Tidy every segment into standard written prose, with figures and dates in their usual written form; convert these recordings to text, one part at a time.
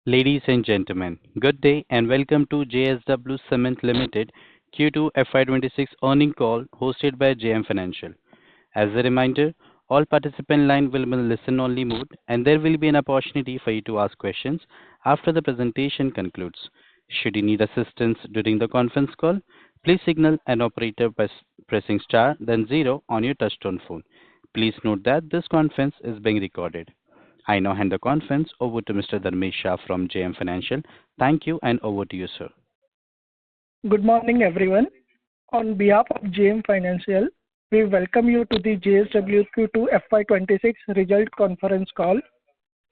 Ladies and gentlemen, good day and welcome to JSW Cement Limited Q2 FY26 earning call hosted by JM Financial. As a reminder, all participant line will be in listen-only mode, and there will be an opportunity for you to ask questions after the presentation concludes. Should you need assistance during the conference call, please signal an operator by pressing star then zero on your touchtone phone. Please note that this conference is being recorded. I now hand the conference over to Mr. Dharmesh Shah from JM Financial. Thank you, and over to you, sir. Good morning, everyone. On behalf of JM Financial, we welcome you to the JSW Q2 FY26 result conference call.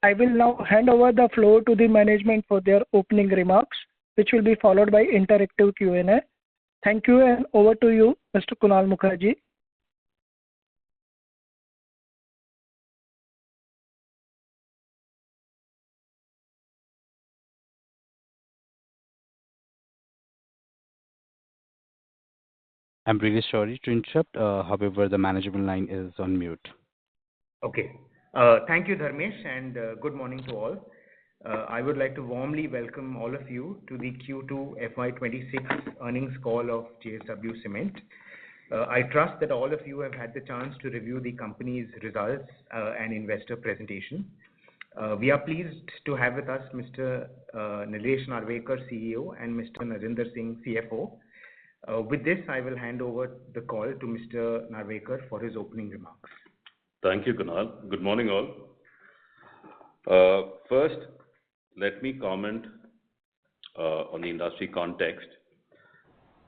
I will now hand over the floor to the management for their opening remarks, which will be followed by interactive Q&A. Thank you, and over to you, Mr. Kunal Mukherjee. I'm really sorry to interrupt. However, the management line is on mute. Okay. Thank you, Dharmesh, and good morning to all. I would like to warmly welcome all of you to the Q2 FY26 earnings call of JSW Cement. I trust that all of you have had the chance to review the company's results and investor presentation. We are pleased to have with us Mr. Nilesh Narwekar, CEO, and Mr. Narendra Singh, CFO. With this, I will hand over the call to Mr. Narwekar for his opening remarks. Thank you, Kunal. Good morning, all. First, let me comment on the industry context.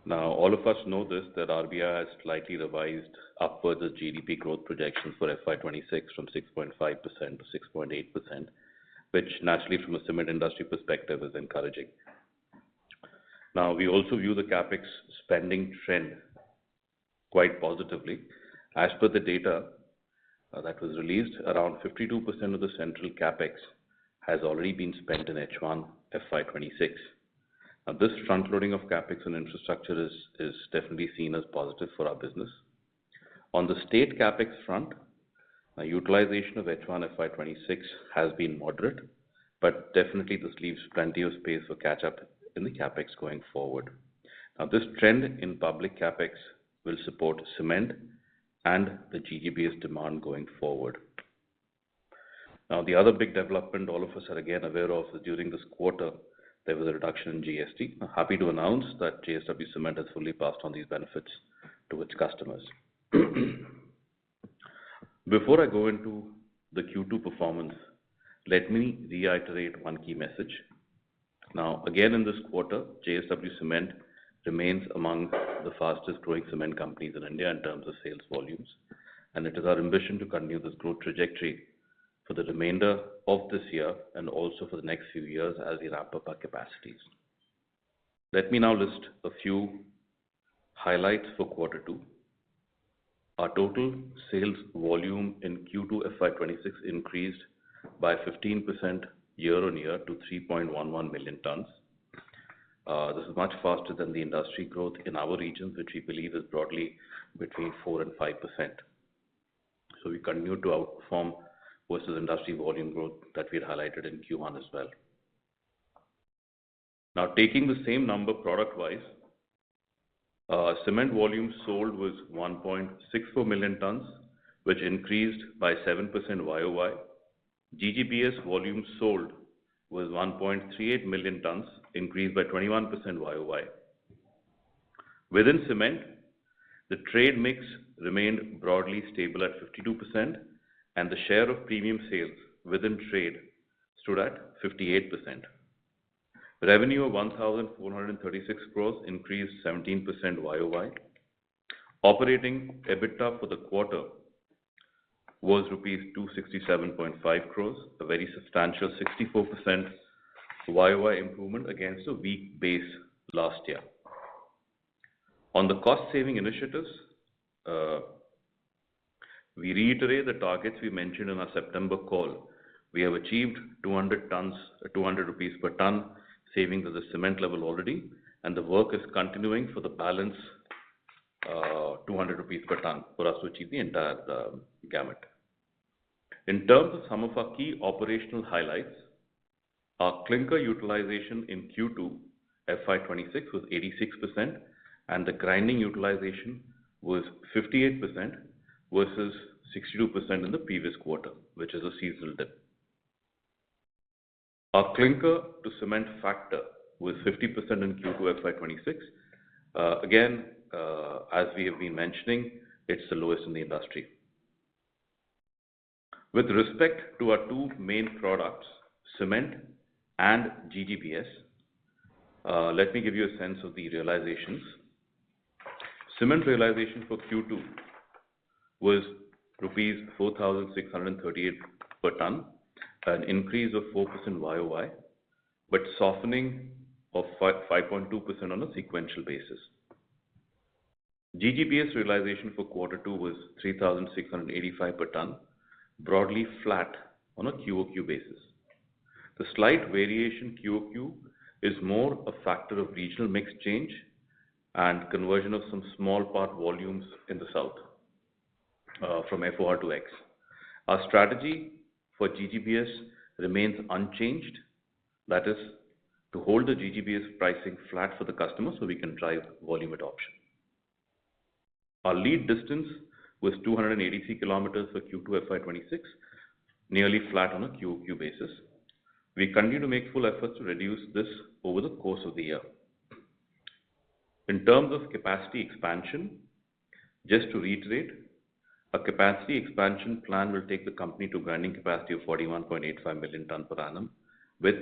Now, all of us know this, that RBI has slightly revised upwards the GDP growth projections for FY26 from 6.5% to 6.8%, which naturally from a cement industry perspective is encouraging. Now, we also view the capex spending trend quite positively. As per the data that was released, around 52% of the central capex has already been spent in H1 FY26. Now, this front-loading of capex and infrastructure is definitely seen as positive for our business. On the state capex front, utilization of H1 FY26 has been moderate, but definitely this leaves plenty of space for catch-up in the capex going forward. Now, this trend in public capex will support cement and the GGBS demand going forward. Now, the other big development all of us are again aware of is during this quarter, there was a reduction in GST. I'm happy to announce that JSW Cement has fully passed on these benefits to its customers. Before I go into the Q2 performance, let me reiterate one key message. Now, again in this quarter, JSW Cement remains among the fastest growing cement companies in India in terms of sales volumes, and it is our ambition to continue this growth trajectory for the remainder of this year and also for the next few years as we ramp up our capacities. Let me now list a few highlights for quarter two. Our total sales volume in Q2 FY26 increased by 15% year-on-year to 3.11 million tons. This is much faster than the industry growth in our regions, which we believe is broadly between 4 and 5%. So we continue to outperform versus industry volume growth that we had highlighted in Q1 as well. Now, taking the same number product-wise, cement volume sold was 1.64 million tons, which increased by 7% YOY. GGBS volume sold was 1.38 million tons, increased by 21% YOY. Within cement, the trade mix remained broadly stable at 52%, and the share of premium sales within trade stood at 58%. Revenue of 1,436 crores increased 17% YOY. Operating EBITDA for the quarter was rupees 267.5 crores, a very substantial 64% YOY improvement against a weak base last year. On the cost-saving initiatives, we reiterate the targets we mentioned in our September call. We have achieved 200 rupees per ton savings at the cement level already, and the work is continuing for the balance 200 rupees per ton for us to achieve the entire gamut. In terms of some of our key operational highlights, Our clinker utilization in Q2 FY26 was 86%, and the grinding utilization was 58% versus 62% in the previous quarter, which is a seasonal dip. Our clinker to cement factor was 50% in Q2 FY26. Again, as we have been mentioning, it's the lowest in the industry. With respect to our two main products, cement and GGBS, let me give you a sense of the realizations. Cement realization for Q2 was rupees 4,638 per ton, an increase of 4% YOY, but softening of 5.2% on a sequential basis. GGBS realization for Q2 was 3,685 per ton, broadly flat on a QOQ basis. The slight variation QOQ is more a factor of regional mix change and conversion of some small part volumes in the south from FOR to X. Our strategy for GGBS remains unchanged, that is, to hold the GGBS pricing flat for the customer so we can drive volume adoption. Our lead distance was 283 kilometers for Q2 FY26, nearly flat on a QOQ basis. We continue to make full efforts to reduce this over the course of the year. In terms of capacity expansion, just to reiterate, a capacity expansion plan will take the company to grinding capacity of 41.85 million ton per annum with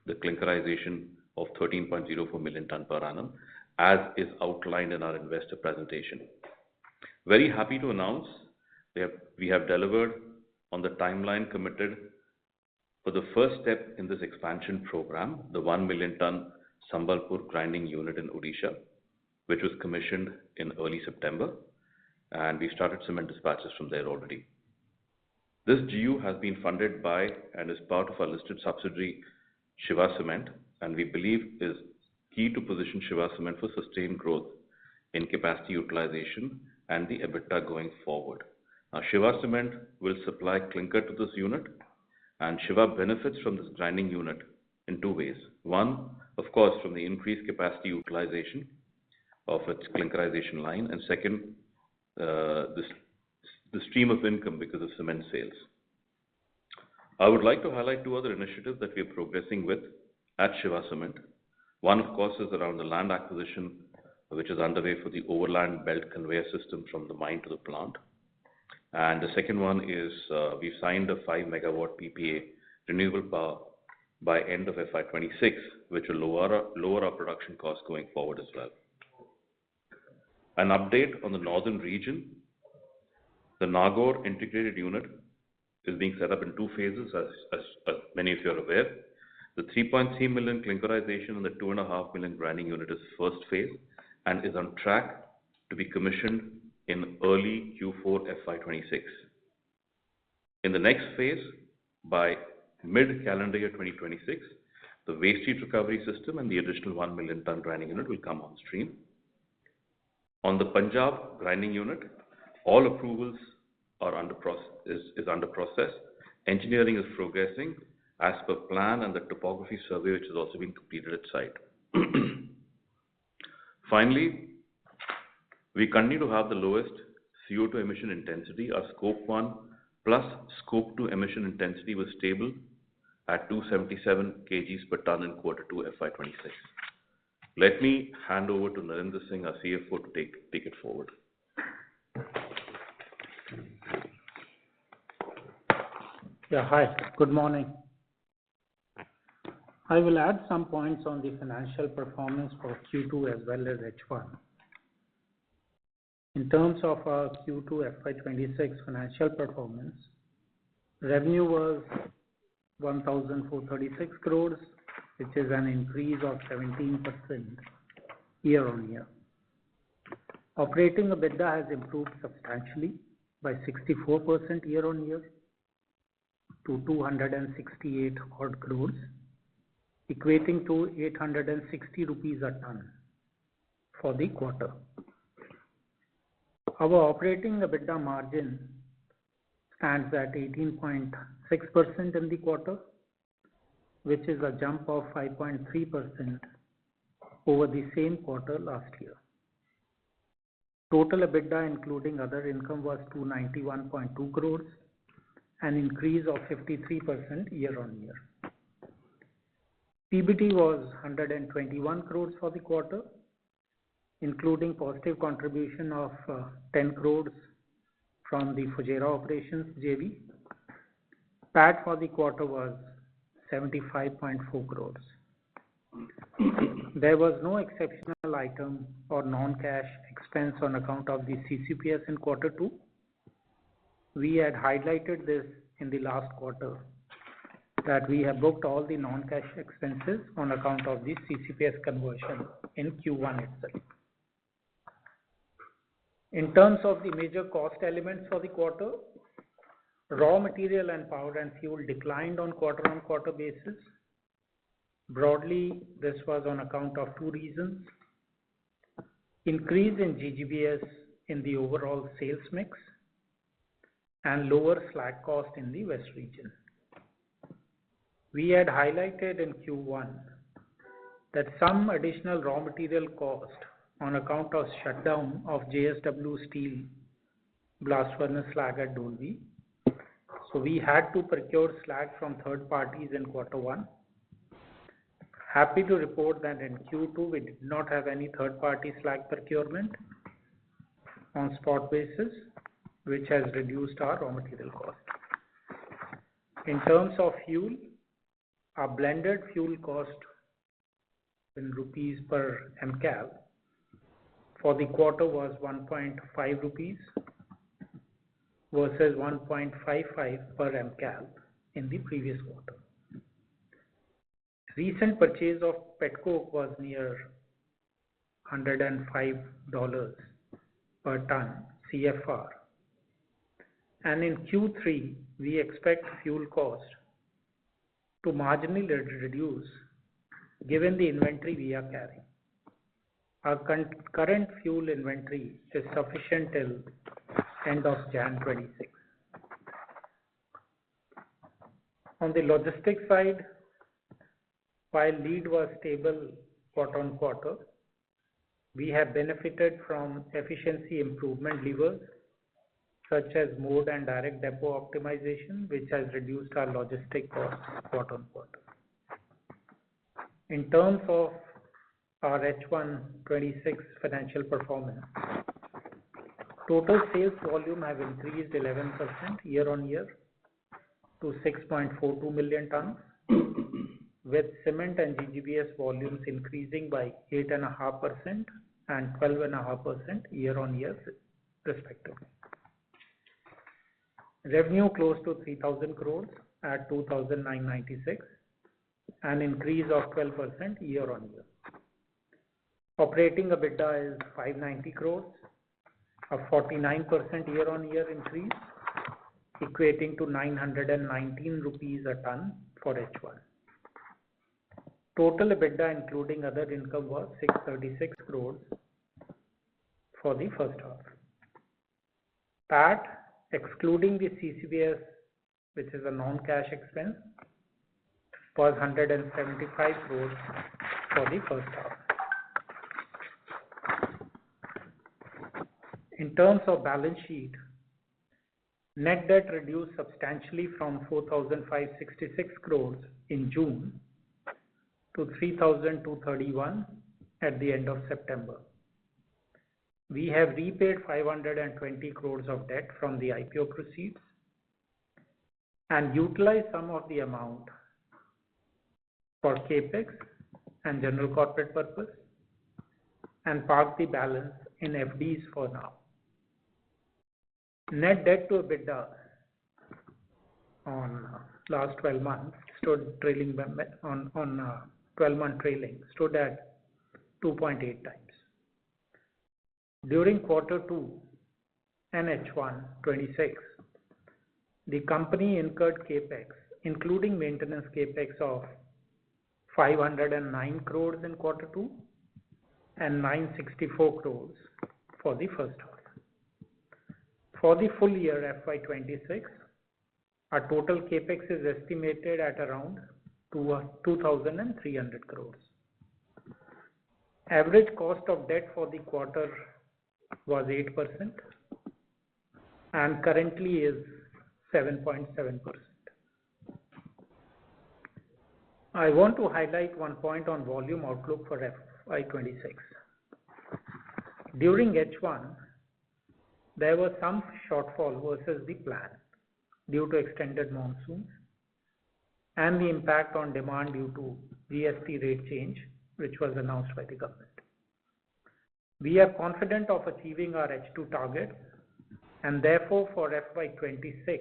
the clinkerization of 13.04 million ton per annum, as is outlined in our investor presentation. Very happy to announce we have delivered on the timeline committed for the first step in this expansion program, the 1 million ton Sambalpur grinding unit in Odisha, which was commissioned in early September, and we started cement dispatches from there already. This GU has been funded by and is part of our listed subsidiary Shiva Cement, and we believe is key to position Shiva Cement for sustained growth in capacity utilization and the EBITDA going forward. Now, Shiva Cement will supply clinker to this unit, and Shiva benefits from this grinding unit in two ways. One, of course, from the increased capacity utilization of its clinkerization line, and second, the stream of income because of cement sales. I would like to highlight two other initiatives that we are progressing with at Shiva Cement. One, of course, is around the land acquisition, which is underway for the overland belt conveyor system from the mine to the plant. And the second one is we signed a 5 megawatt PPA renewable power by end of FY26, which will lower our production costs going forward as well. An update on the northern region. The Nagaur integrated unit is being set up in two phases, as many of you are aware. The 3.3 million clinkerization and the 2.5 million grinding unit is first phase and is on track to be commissioned in early Q4 FY26. In the next phase, by mid-calendar year 2026, the waste heat recovery system and the additional 1 million ton grinding unit will come on stream. On the Punjab grinding unit, all approvals are under process. Engineering is progressing as per plan, and the topography survey, which is also being completed at site. Finally, we continue to have the lowest CO2 emission intensity. Our Scope 1 plus Scope 2 emission intensity was stable at 277 kgs per ton in Q2 FY26. Let me hand over to Narendra Singh, our CFO, to take it forward. Yeah, hi, good morning. I will add some points on the financial performance for Q2 as well as H1. In terms of our Q2 FY26 financial performance, revenue was 1,436 crores, which is an increase of 17% year-on-year. Operating EBITDA has improved substantially by 64% year-on-year to 268 odd crores, equating to 860 rupees a ton for the quarter. Our operating EBITDA margin stands at 18.6% in the quarter, which is a jump of 5.3% over the same quarter last year. Total EBITDA including other income was 291.2 crores, an increase of 53% year-on-year. PBT was 121 crores for the quarter, including positive contribution of 10 crores from the Fujairah operations JV. PAT for the quarter was 75.4 crores. There was no exceptional item or non-cash expense on account of the CCPS in quarter 2. We had highlighted this in the last quarter that we have booked all the non-cash expenses on account of the CCPS conversion in Q1 itself. In terms of the major cost elements for the quarter, raw material and power and fuel declined on quarter-on-quarter basis. Broadly, this was on account of two reasons: increase in GGBS in the overall sales mix and lower slag cost in the West region. We had highlighted in Q1 that some additional raw material cost on account of shutdown of JSW steel blast furnace slag at Dolvi. So we had to procure slag from third parties in quarter 1. Happy to report that in Q2 we did not have any third party slag procurement on spot basis, which has reduced our raw material cost. In terms of fuel, our blended fuel cost in rupees per mcal for the quarter was 1.5 rupees versus 1.55 per mcal in the previous quarter. Recent purchase of petcoke was near $105 per ton CFR, and in Q3 we expect fuel cost to marginally reduce given the inventory we are carrying. Our current fuel inventory is sufficient till end of Jan 26. On the logistics side, while lead was stable quarter on quarter, we have benefited from efficiency improvement levers such as mode and direct depot optimization, which has reduced our logistic costs quarter on quarter. In terms of our H1 26 financial performance, total sales volume have increased 11% year on year to 6.42 million tons, with cement and GGBS volumes increasing by 8.5% and 12.5% year on year respectively. Revenue close to 3,000 crores at 2,996, an increase of 12% year on year. Operating EBITDA is 590 crores, a 49% year on year increase, equating to 919 rupees a ton for H1. Total EBITDA including other income was 636 crores for the first half. PAT excluding the CCBS, which is a non-cash expense, was 175 crores for the first half. In terms of balance sheet, net debt reduced substantially from 4,566 crores in June to 3,231 at the end of September. We have repaid 520 crores of debt from the IPO proceeds and utilized some of the amount for capex and general corporate purpose and parked the balance in FDs for now. Net debt to EBITDA on last 12 months stood trailing on 12-month trailing stood at 2.8 times. During quarter 2 and H1 26, the company incurred capex, including maintenance capex of 509 crores in quarter 2 and 964 crores for the first half. For the full year FY26, our total capex is estimated at around to 2,300 crores. Average cost of debt for the quarter was 8% and currently is 7.7%. I want to highlight one point on volume outlook for FY26. During H1, there was some shortfall versus the plan due to extended monsoons and the impact on demand due to GST rate change, which was announced by the government. We are confident of achieving our H2 target, and therefore for FY26,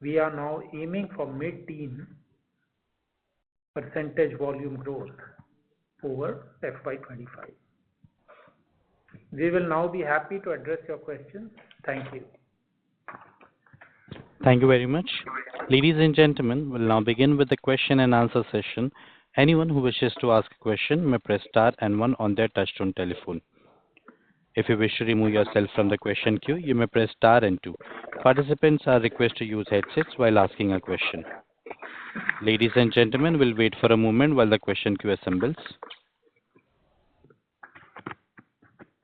we are now aiming for mid-teen percentage volume growth over FY25. We will now be happy to address your questions. Thank you. Thank you very much. Ladies and gentlemen, we'll now begin with the question and answer session. Anyone who wishes to ask a question may press star and one on their touchtone telephone. If you wish to remove yourself from the question queue, you may press star and two. Participants are requested to use headsets while asking a question. Ladies and gentlemen, we'll wait for a moment while the question queue assembles.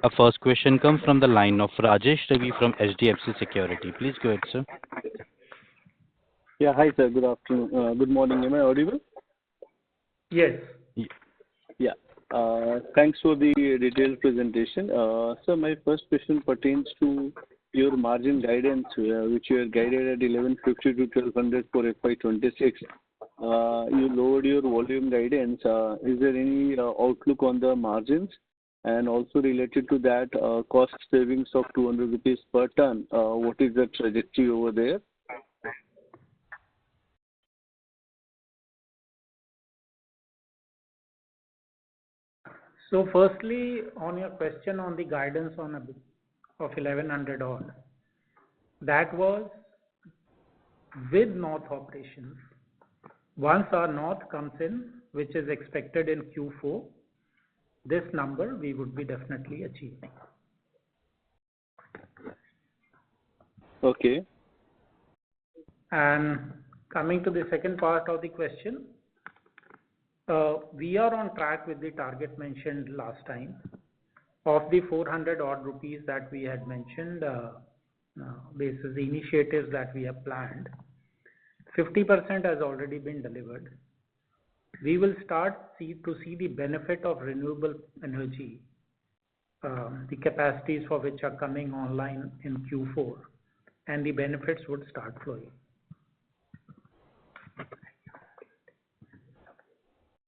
Our first question comes from the line of Rajesh Ravi from HDFC Security. Please go ahead, sir. Yeah, hi sir. Good afternoon. Good morning. Am I audible? Yes. Yeah. Thanks for the detailed presentation. So my first question pertains to your margin guidance, which you had guided at 1150 to 1200 for FY26. You lowered your volume guidance. Is there any outlook on the margins? And also related to that, cost savings of 200 rupees per ton, what is the trajectory over there? So firstly, on your question on the guidance on of 1100 odd, that was with North operations. Once our North comes in, which is expected in Q4, this number we would be definitely achieving. Okay. And coming to the second part of the question, we are on track with the target mentioned last time. Of the 400 odd rupees that we had mentioned, based on the initiatives that we have planned, 50% has already been delivered. We will start to see the benefit of renewable energy, the capacities for which are coming online in Q4, and the benefits would start flowing.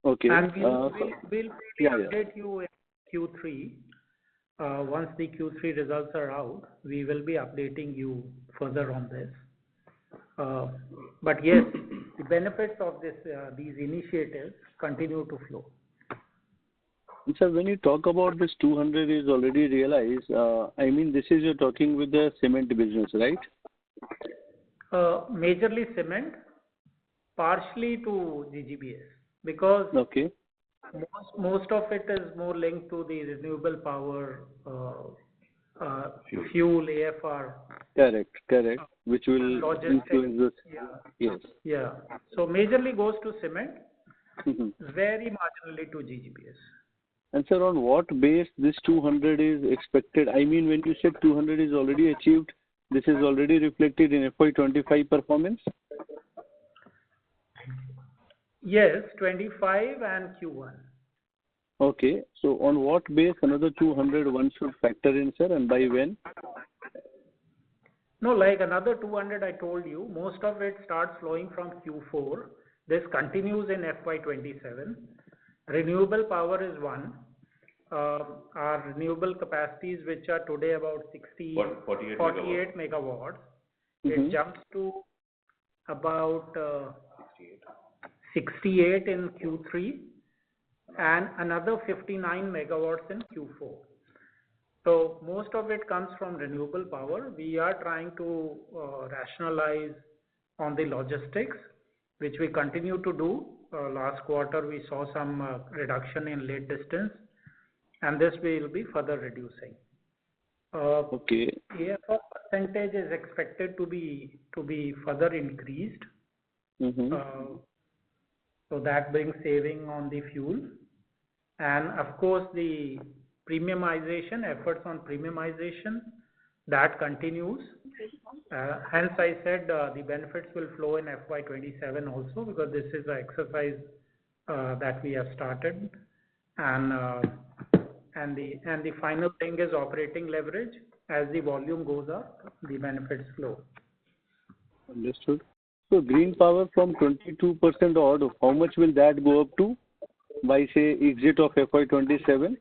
Okay. And we'll update you in Q3. Once the Q3 results are out, we will be updating you further on this. But yes, the benefits of these initiatives continue to flow. Sir, when you talk about this 200 is already realized, I mean, this is you're talking with the cement business, right? Majorly cement, partially to GGBS, because okay. most of it is more linked to the renewable power, fuel, AFR. Correct. Which will influence this. Yeah. Yes. Yeah. So majorly goes to cement, very marginally to GGBS. And sir, on what base this 200 is expected? I mean, when you said 200 is already achieved, this is already reflected in FY25 performance? Yes, 25 and Q1. Okay. So on what base another 200 one should factor in, sir, and by when? No, like another 200 I told you, most of it starts flowing from Q4. This continues in FY27. Renewable power is one. Our renewable capacities, which are today about 48 megawatts, it jumps to about 68 in Q3 and another 59 megawatts in Q4. So most of it comes from renewable power. We are trying to rationalize on the logistics, which we continue to do. Last quarter, we saw some reduction in lead distance, and this we will be further reducing. Okay. AFR percentage is expected to be further increased. So that brings saving on the fuel. And of course, the premiumization, efforts on premiumization, that continues. Hence, I said the benefits will flow in FY27 also, because this is an exercise that we have started. And the final thing is operating leverage. As the volume goes up, the benefits flow. Understood. So green power from 22% odd, how much will that go up to by, say, exit of FY27?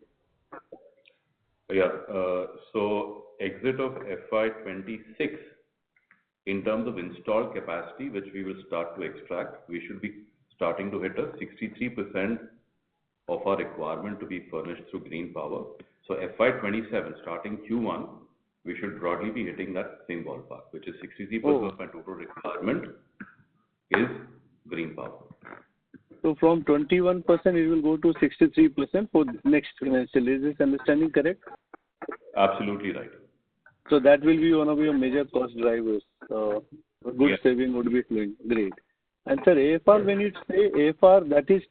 Yeah. So exit of FY26, in terms of installed capacity, which we will start to extract, we should be starting to hit a 63% of our requirement to be furnished through green power. So FY27, starting Q1, we should broadly be hitting that same ballpark, which is 63% of my total requirement is green power. So from 21%, it will go to 63% for next financial year. Is this understanding correct? Absolutely right. So that will be one of your major cost drivers. Good saving would be flowing. Great. And sir, AFR, when you say AFR, that is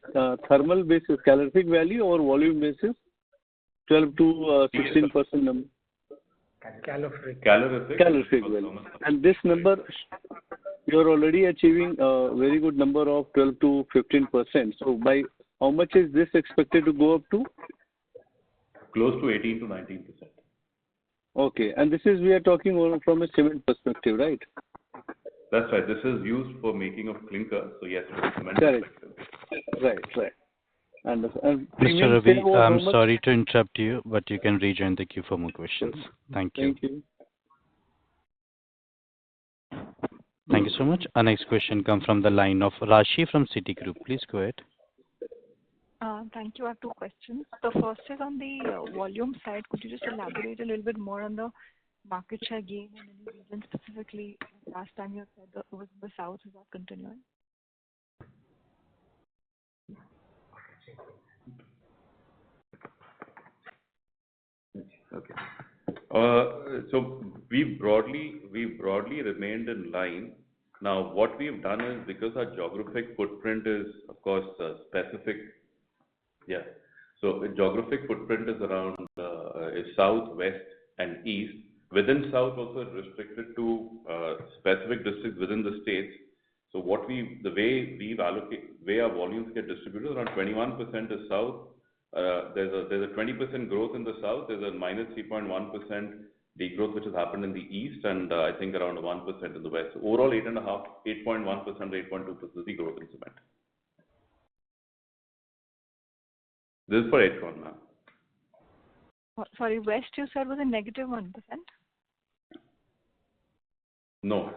thermal basis, calorific value or volume basis? 12 to 16% number. Calorific. Calorific value. And this number, you are already achieving a very good number of 12 to 15%. So by how much is this expected to go up to? Close to 18 to 19%. Okay. And this is, we are talking from a cement perspective, right? That's right. This is used for making of clinker. So yes, from a cement Correct. perspective. Right. And Mr. Ravi, I'm sorry to interrupt you, but you can rejoin the queue for more questions. Thank you. Thank you. Thank you so much. Our next question comes from the line of Rashi from Citigroup. Please go ahead. Thank you. I have two questions. The first is on the volume side. Could you just elaborate a little bit more on the market share gain in any region specifically? Last time you said that it was in the south. Is that continuing? Okay. So we broadly remained in line. Now, what we've done is, because our geographic footprint is, of course, specific. Yeah. So the geographic footprint is around is south, west, and east. Within south, also restricted to specific districts within the states. So the way our volumes get distributed, around 21% is south. There's a 20% growth in the south. There's a minus 3.1% degrowth which has happened in the east, and I think around 1% in the west. So overall, 8.1%, 8.2% is the growth in cement. This is for H1, ma'am. Sorry, west you said was a negative 1%? No.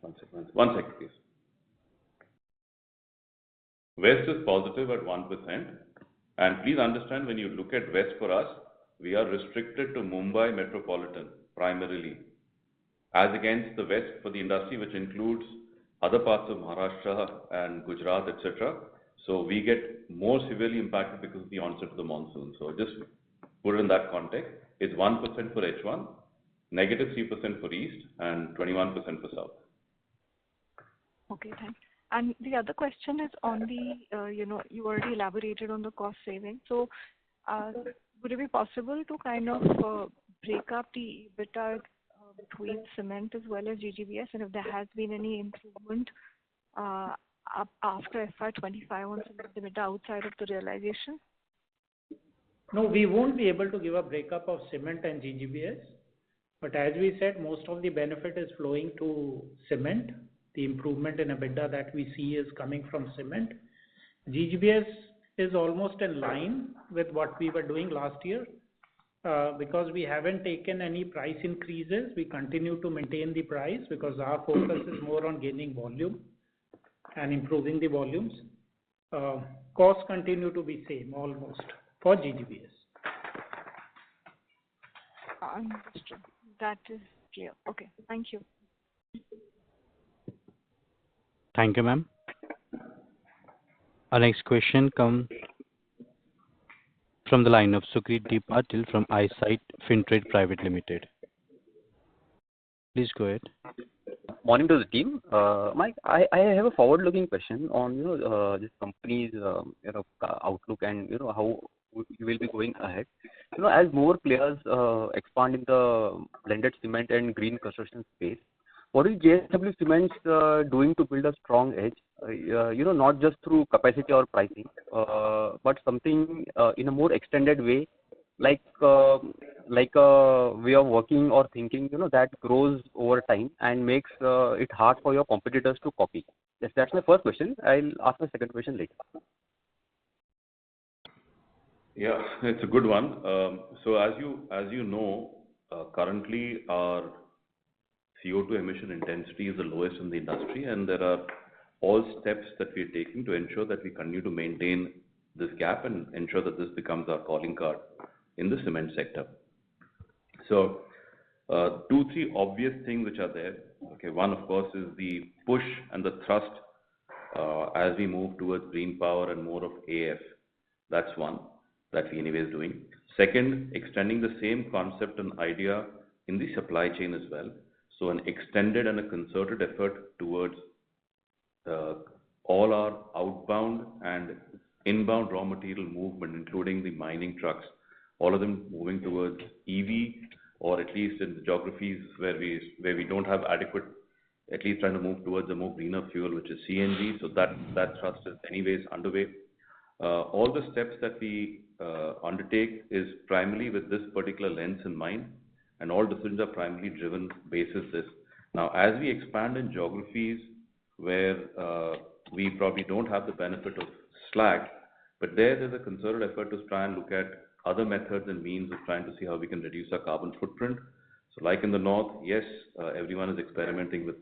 One second, please. West is positive at 1%. And please understand, when you look at west for us, we are restricted to Mumbai metropolitan primarily, as against the west for the industry, which includes other parts of Maharashtra and Gujarat, etc. So we get more severely impacted because of the onset of the monsoon. So just put it in that context. It's 1% for H1, negative 3% for east, and 21% for south. Okay, thanks. And the other question is on the, you already elaborated on the cost saving. So would it be possible to kind of break up the EBITDA between cement as well as GGBS, and if there has been any improvement after FY25 on cement EBITDA outside of the realization? No, we won't be able to give a breakup of cement and GGBS. But as we said, most of the benefit is flowing to cement. The improvement in EBITDA that we see is coming from cement. GGBS is almost in line with what we were doing last year. Because we haven't taken any price increases, we continue to maintain the price because our focus is more on gaining volume and improving the volumes. Costs continue to be same almost for GGBS. Understood. That is clear. Okay, thank you. Thank you, ma'am. Our next question comes from the line of Sukrit D. Patil from Eyesight Fintrade Private Limited. Please go ahead. Morning to the team. Mike, I have a forward-looking question on this company's outlook and how you will be going ahead. As more players expand in the blended cement and green construction space, what is JSW Cements doing to build a strong edge? Not just through capacity or pricing, but something in a more extended way, like a way of working or thinking, that grows over time and makes it hard for your competitors to copy. Yes, that's my first question. I'll ask my second question later. Yeah, it's a good one. So as you know, currently our CO2 emission intensity is the lowest in the industry, and there are all steps that we are taking to ensure that we continue to maintain this gap and ensure that this becomes our calling card in the cement sector. So, two, three obvious things which are there. Okay, one of course is the push and the thrust as we move towards green power and more of AF. That's one that we anyway is doing. Second, extending the same concept and idea in the supply chain as well. So an extended and a concerted effort towards all our outbound and inbound raw material movement, including the mining trucks, all of them moving towards EV, or at least in the geographies where we don't have adequate, at least trying to move towards a more greener fuel, which is CNG. So that thrust is anyways underway. All the steps that we undertake is primarily with this particular lens in mind, and all decisions are primarily driven basis this. Now, as we expand in geographies where we probably don't have the benefit of slag, but there's a concerted effort to try and look at other methods and means of trying to see how we can reduce our carbon footprint. So like in the north, yes, everyone is experimenting with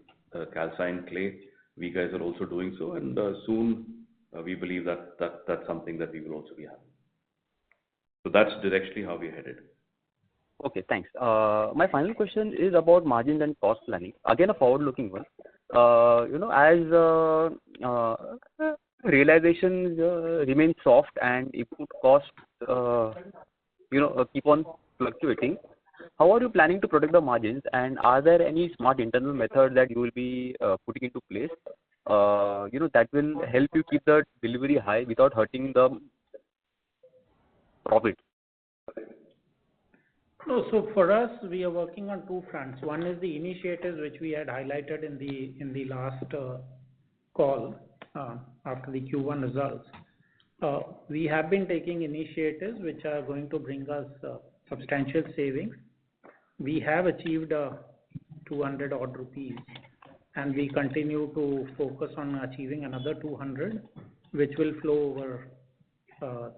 calcined clay. We guys are also doing so, and soon we believe that's something that we will also be having. So that's directly how we're headed. Okay, thanks. My final question is about margins and cost planning. Again, a forward-looking one. As realizations remain soft and input costs, keep on fluctuating, how are you planning to protect the margins? And are there any smart internal methods that you will be putting into place, that will help you keep the delivery high without hurting the profit? No, so for us, we are working on two fronts. One is the initiatives which we had highlighted in the last call after the Q1 results. We have been taking initiatives which are going to bring us substantial savings. We have achieved 200 odd rupees, and we continue to focus on achieving another 200, which will flow over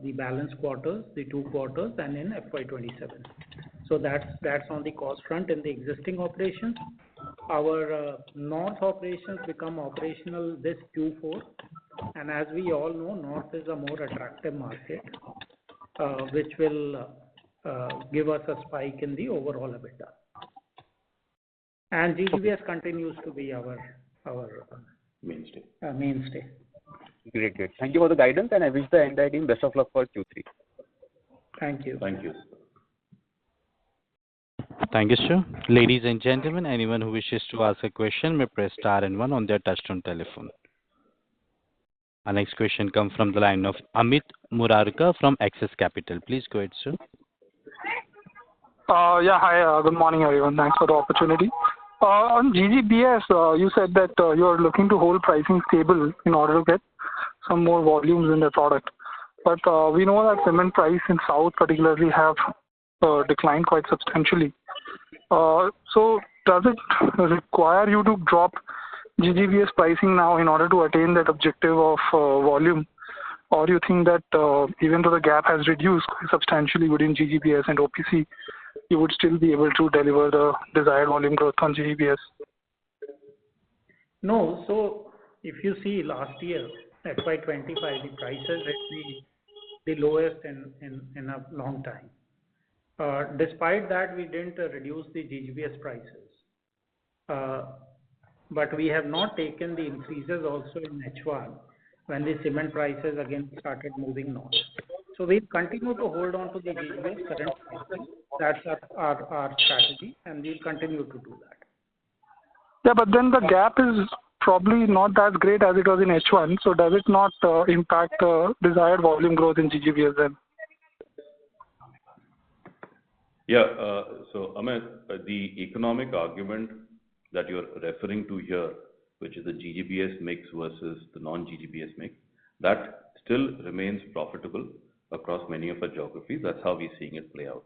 the balance quarters, the 2 quarters, and in FY27. So that's on the cost front in the existing operations. Our north operations become operational this Q4, and as we all know, north is a more attractive market, which will give us a spike in the overall EBITDA. And GGBS continues to be our Mainstay. Mainstay. Great. Thank you for the guidance, and I wish the entire team best of luck for Q3. Thank you. Thank you. Thank you, sir. Ladies and gentlemen, anyone who wishes to ask a question may press star and one on their touchtone telephone. Our next question comes from the line of Amit Murarka from Axis Capital. Please go ahead, sir. Yeah, hi. Good morning, everyone. Thanks for the opportunity. On GGBS, you said that you are looking to hold pricing stable in order to get some more volumes in the product. But we know that cement price in South particularly have declined quite substantially. So does it require you to drop GGBS pricing now in order to attain that objective of volume? Or do you think that even though the gap has reduced quite substantially within GGBS and OPC, you would still be able to deliver the desired volume growth on GGBS? No, so if you see last year, FY25, the prices actually the lowest in a long time. Despite that, we didn't reduce the GGBS prices. But we have not taken the increases also in H1 when the cement prices again started moving north. So we'll continue to hold on to the GGBS current pricing. That's our strategy, and we'll continue to do that. Yeah, but then the gap is probably not as great as it was in H1. So does it not impact desired volume growth in GGBS then? Yeah. So, Amit, the economic argument that you're referring to here, which is the GGBS mix versus the non-GGBS mix, that still remains profitable across many of our geographies. That's how we're seeing it play out.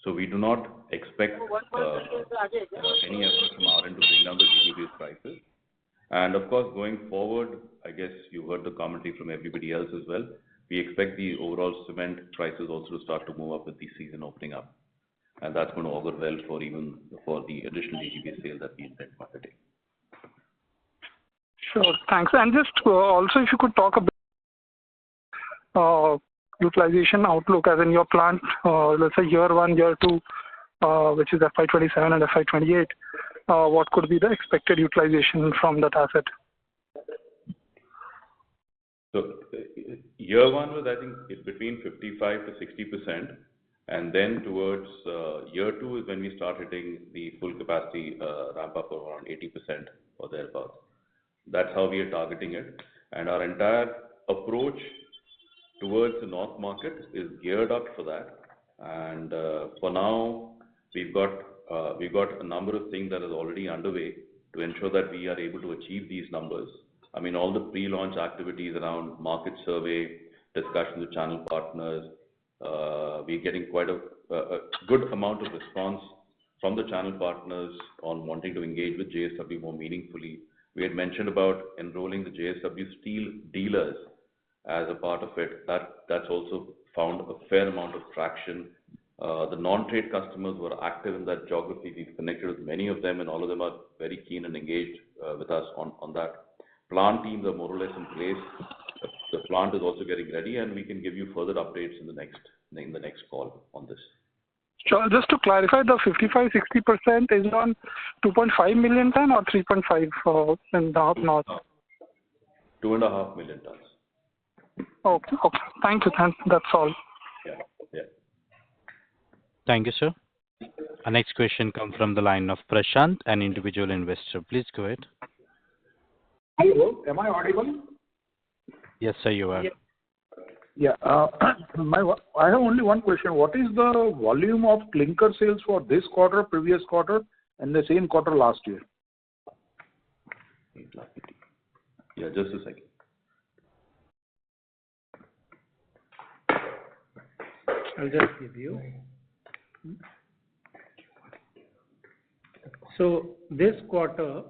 So we do not expect any effort from our end to bring down the GGBS prices. And of course, going forward, I guess you heard the commentary from everybody else as well. We expect the overall cement prices also to start to move up with the season opening up. And that's going to augur well for the additional GGBS sale that we intend marketing. Sure, thanks. And just also if you could talk a bit utilization outlook as in your plant, let's say year 1, year 2, which is FY27 and FY28, what could be the expected utilization from that asset? So year 1 was, I think, it's between 55 to 60%. And then towards year 2 is when we start hitting the full capacity ramp up of around 80% or thereabouts. That's how we are targeting it. And our entire approach towards the north market is geared up for that. And for now, we've got a number of things that is already underway to ensure that we are able to achieve these numbers. I mean, all the pre-launch activities around market survey, discussions with channel partners, we're getting quite a good amount of response from the channel partners on wanting to engage with JSW more meaningfully. We had mentioned about enrolling the JSW steel dealers as a part of it. That's also found a fair amount of traction. The non-trade customers who are active in that geography, we've connected with many of them, and all of them are very keen and engaged with us on that. Plant teams are more or less in place. The plant is also getting ready, and we can give you further updates in the next call on this. Sure. Just to clarify, the 55-60% is on 2.5 million ton or 3.5 in the north? 2.5 million tons. Okay. Thank you. That's all. Yeah. Thank you, sir. Our next question comes from the line of Prashant, an individual investor. Please go ahead. Hello, am I audible? Yes, sir, you are. Yeah. I have only one question. What is the volume of clinker sales for this quarter, previous quarter, and the same quarter last year? Yeah, just a second. I'll just give you. So this quarter,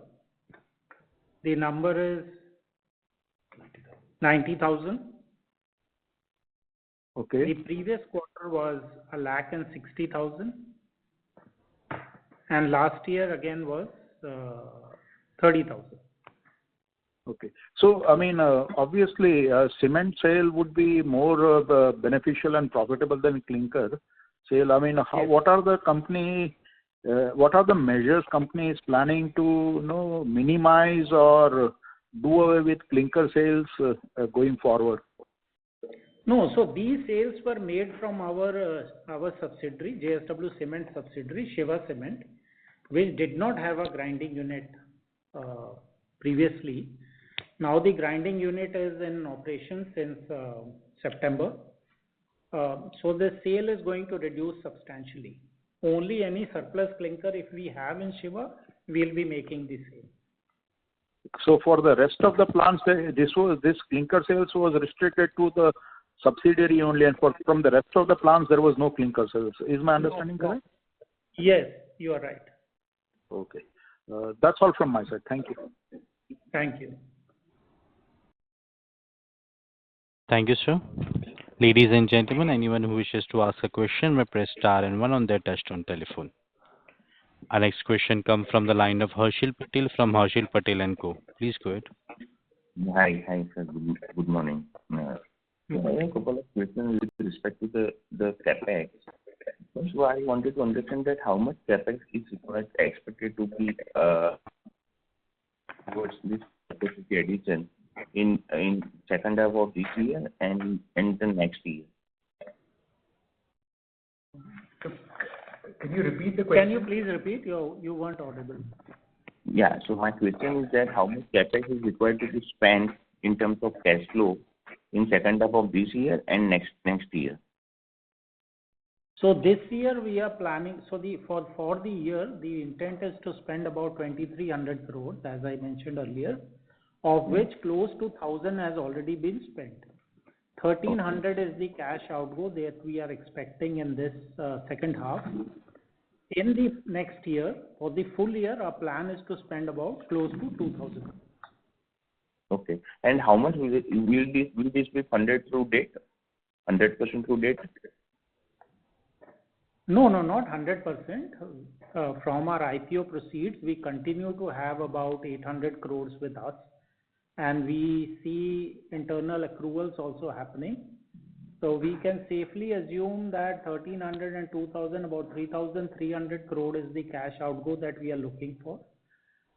the number is 90,000. Okay. The previous quarter was 160,000, and last year again was 30,000. Okay. So, I mean, obviously, cement sale would be more beneficial and profitable than clinker sale. I mean, what are the measures company is planning to minimize or do away with clinker sales going forward? No, so these sales were made from our subsidiary, JSW Cement subsidiary, Shiva Cement, which did not have a grinding unit previously. Now the grinding unit is in operation since September. So the sale is going to reduce substantially. Only any surplus clinker, if we have in Shiva, we'll be making the sale. So for the rest of the plants, this clinker sales was restricted to the subsidiary only, and from the rest of the plants, there was no clinker sales. Is my understanding correct? Yes, you are right. Okay. That's all from my side. Thank you. Thank you. Thank you, sir. Ladies and gentlemen, anyone who wishes to ask a question may press star and one on their touchtone telephone. Our next question comes from the line of Harshil Patel from Harshil Patel & Co. Please go ahead. Hi, sir. Good morning. I have a couple of questions with respect to the capex. So I wanted to understand that how much capex is expected to be towards this capacity addition in second half of this year and the next year. Can you repeat the question? Can you please repeat? You weren't audible. Yeah. So my question is that how much CapEx is required to be spent in terms of cash flow in second half of this year and next year? So this year we are planning, so for the year, the intent is to spend about 2,300 crores, as I mentioned earlier, of which close to 1,000 has already been spent. 1,300 is the cash outgo that we are expecting in this second half. In the next year, for the full year, our plan is to spend about close to 2,000. Okay. And how much will this be funded through debt? 100% through debt? No, not 100%. From our IPO proceeds, we continue to have about 800 crores with us, and we see internal accruals also happening. So we can safely assume that 1,300 and 2,000, about 3,300 crore is the cash outgo that we are looking for.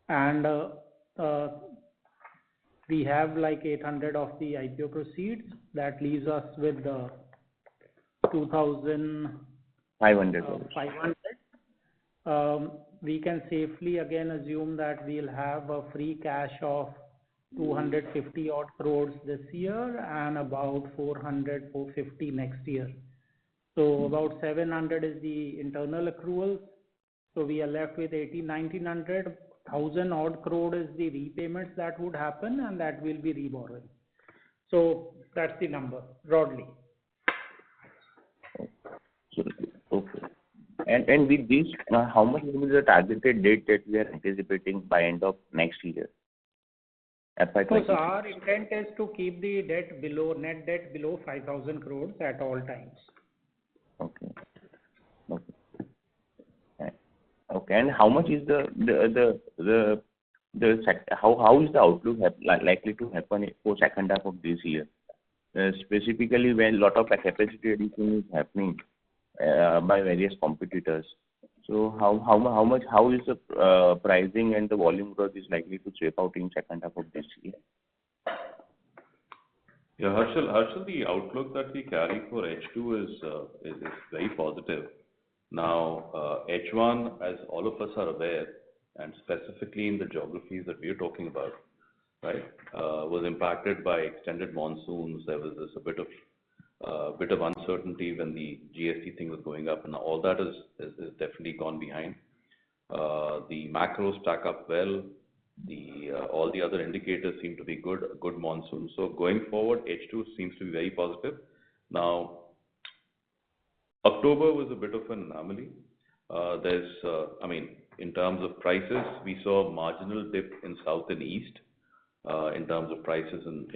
And we have like 800 of the IPO proceeds. That leaves us with 2,500. We can safely again assume that we'll have a free cash of 250 odd crores this year and about 400, 450 next year. So about 700 is the internal accruals. So we are left with 1,900, 1,000 odd crore is the repayments that would happen, and that will be reborrowing. So that's the number broadly. Okay. And with this, how much will be the targeted date that we are anticipating by end of next year? FY2026. So our intent is to keep the net debt below 5,000 crores at all times. Okay. And how much is how is the outlook likely to happen for second half of this year? Specifically, when a lot of capacity addition is happening by various competitors. So how is the pricing and the volume growth is likely to shape out in second half of this year? Yeah, Harshal, the outlook that we carry for H2 is very positive. Now, H1, as all of us are aware, and specifically in the geographies that we are talking about, right, was impacted by extended monsoons. There was a bit of uncertainty when the GST thing was going up, and all that is definitely gone behind. The macros stack up well. All the other indicators seem to be good monsoon. So going forward, H2 seems to be very positive. Now, October was a bit of an anomaly. In terms of prices, we saw a marginal dip in South and East in terms of prices in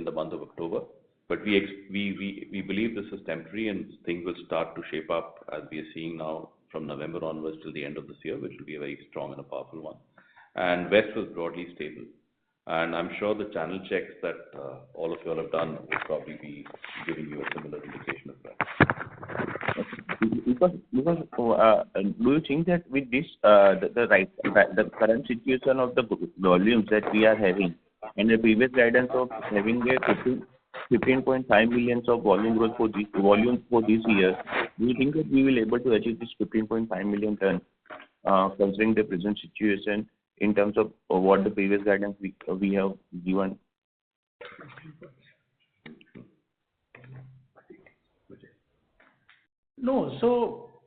the month of October. But we believe this is temporary and things will start to shape up as we are seeing now from November onwards till the end of this year, which will be a very strong and a powerful one. And West was broadly stable. And I'm sure the channel checks that all of you all have done will probably be giving you a similar indication as well. Because do you think that with this the current situation of the volumes that we are having and the previous guidance of having a 15.5 million of volume growth for this year, do you think that we will able to achieve this 15.5 million ton considering the present situation in terms of what the previous guidance we have given? No, so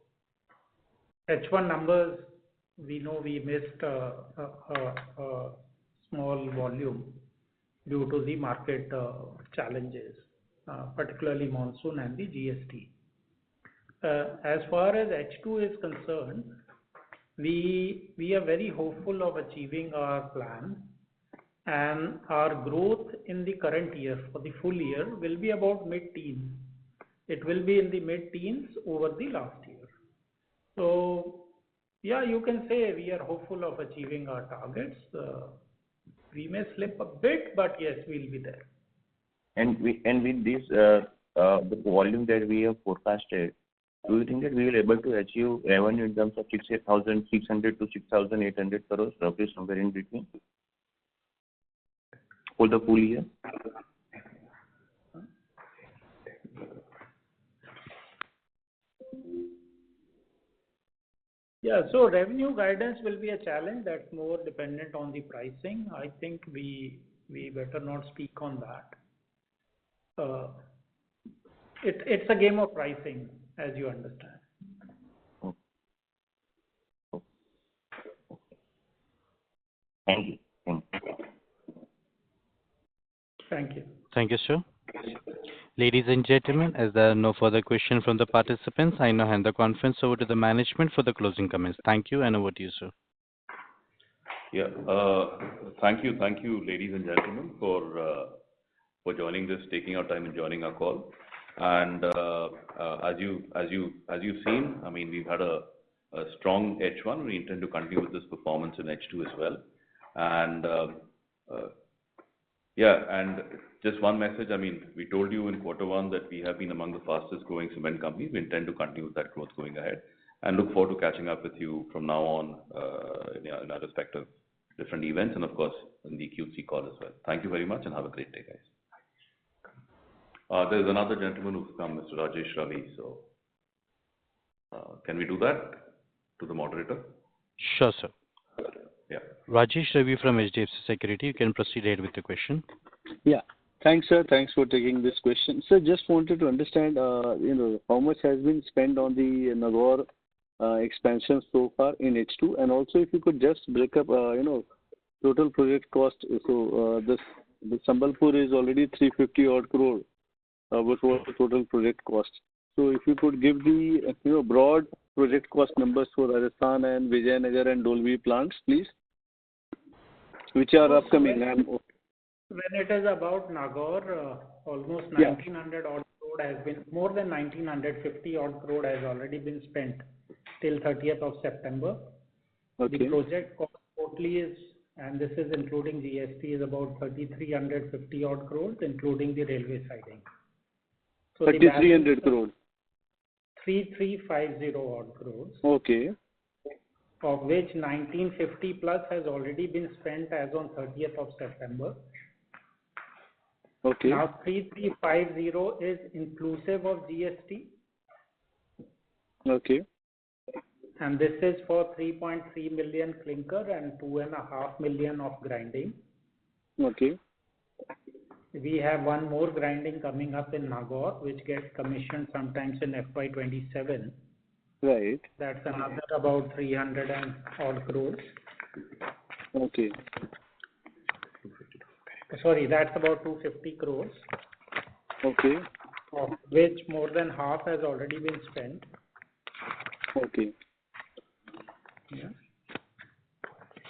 H1 numbers, we know we missed a small volume due to the market challenges, particularly monsoon and the GST. As far as H2 is concerned, we are very hopeful of achieving our plan, and our growth in the current year for the full year will be about mid-teens. It will be in the mid-teens over the last year. So, yeah, you can say we are hopeful of achieving our targets. We may slip a bit, but yes, we'll be there. And with this, the volume that we have forecasted, do you think that we will able to achieve revenue in terms of 6,600 to 6,800 crores, roughly somewhere in between, for the full year? Yeah, so revenue guidance will be a challenge. That's more dependent on the pricing. I think we better not speak on that. It's a game of pricing, as you understand. Thank you. Thank you. Thank you, sir. Ladies and gentlemen, as there are no further questions from the participants, I now hand the conference over to the management for the closing comments. Thank you, and over to you, sir. Yeah. Thank you, ladies and gentlemen, for joining this, taking our time and joining our call. And as you've seen, I mean, we've had a strong H1. We intend to continue with this performance in H2 as well. And yeah, and just one message. I mean, we told you in Q1 that we have been among the fastest growing cement companies. We intend to continue with that growth going ahead, and look forward to catching up with you from now on in our respective different events, and of course in the QC call as well. Thank you very much, and have a great day, guys. There's another gentleman who's come, Mr. Rajesh Ravi. So can we do that to the moderator? Sure, sir. Yeah. Rajesh Ravi from HDFC Security, you can proceed ahead with the question. Yeah. Thanks, sir. Thanks for taking this question. Sir, just wanted to understand, how much has been spent on the Nagaur expansion so far in H2, and also if you could just break up, total project cost. So the Sambalpur is already 350 odd crore, what was the total project cost. So if you could give the broad project cost numbers for Rajasthan and Vijayanagar and Dolvi plants, please, which are upcoming. When it is about Nagaur, almost 1900 odd crore has been, more than 1950 odd crore has already been spent till 30th of September. Okay. The project cost totally is, and this is including GST, is about 3350 odd crores, including the railway siding. So 3300 crores. 3350 odd crores. Okay. Of which 1950 plus has already been spent as on 30th of September. Okay. Now 3350 is inclusive of GST. Okay. And this is for 3.3 million clinker and 2.5 million of grinding. Okay. We have one more grinding coming up in Nagaur, which gets commissioned sometimes in FY27. Right. That's another about 300 and odd crores. Okay. Sorry, that's about 250 crores. Okay. Of which more than half has already been spent. Okay. Yeah.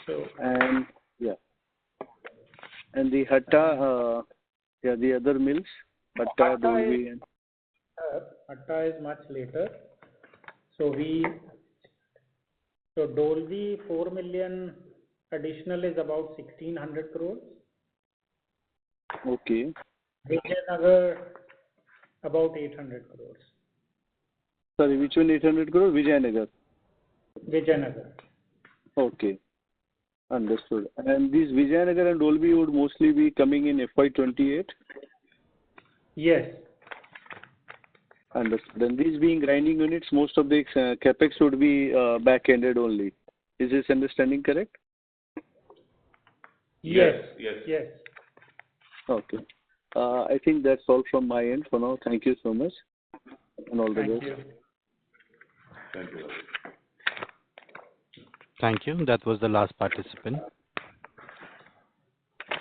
So. And yeah. And the Hatta, the other mills, Hatta, Dolvi, and Hatta is much later. So Dolvi 4 million additional is about 1600 crores. Okay. Vijayanagar about 800 crores. Sorry, which one 800 crores? Vijayanagar. Vijayanagar. Okay. Understood. And these Vijayanagar and Dolvi would mostly be coming in FY28? Yes. Understood. And these being grinding units, most of the capex would be back-ended only. Is this understanding correct? Yes. Yes. Okay. I think that's all from my end for now. Thank you so much, and all the best. Thank you. Thank you. Thank you. That was the last participant.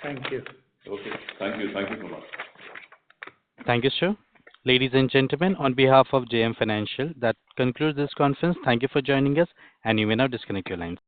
Thank you. Okay. Thank you. Thank you so much. Thank you, sir. Ladies and gentlemen, on behalf of JM Financial, that concludes this conference. Thank you for joining us, and you may now disconnect your lines.